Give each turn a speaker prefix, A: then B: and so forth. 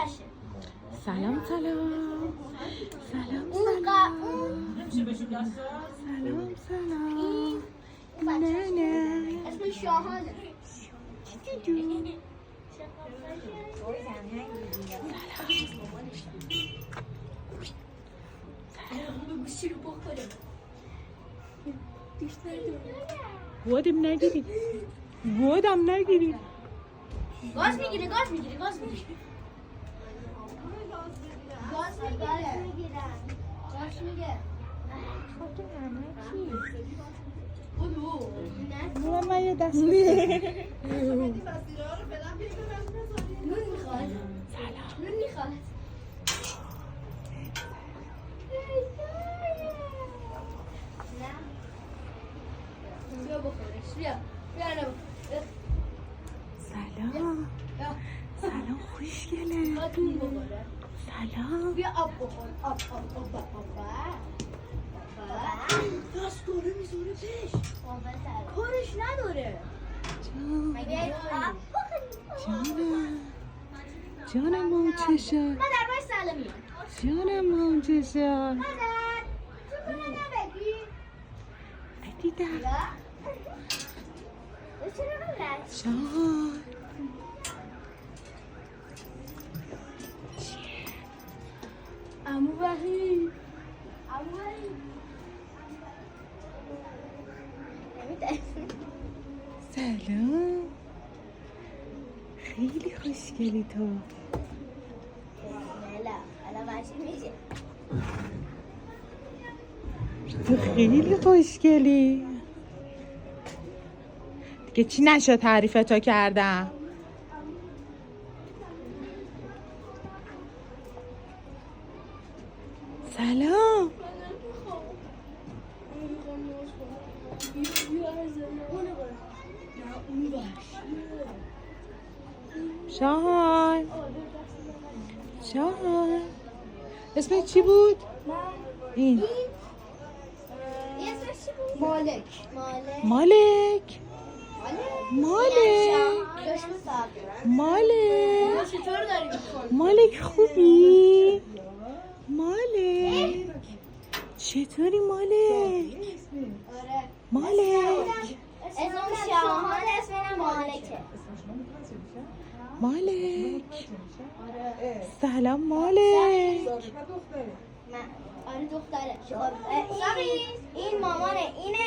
A: چشه.
B: سلام سلام سلام
A: اون
B: سلام سلام نه نه
A: اسمش شاهانه.
B: گودم نگیری گودم نگیری
A: گاز میگیره گاز میگیره گاز میگیره گاز میگیره گاز میگیره
B: من یه دست
A: نون میخواد نون میخواد بیا بخورش بیا
B: سلام سلام خوشگله
A: نون بخوره
B: سلام
A: بیا آب بخور آب دست داره میذاره پیش کارش نداره
B: جانم موچشا
A: مادر باش سلام میاد
B: جانم موچشا
A: مادر تو کنه نبگی
B: دیدم شاهان
A: عمو وحید
B: سلام خیلی خوشگلی تو تو خیلی خوشگلی دیگه چی نشد تعریف تو کردم سلام شاهان شاهان اسمت چی بود؟ این
A: مالک
B: مالک مالک
A: چطور داری می‌کنی؟
B: مالک خوبی؟ مالک چطوری مالک؟ مالک
A: اسم شاهان اسم مالکه
B: مالک سلام مالک
A: آره دختره این مامانه اینه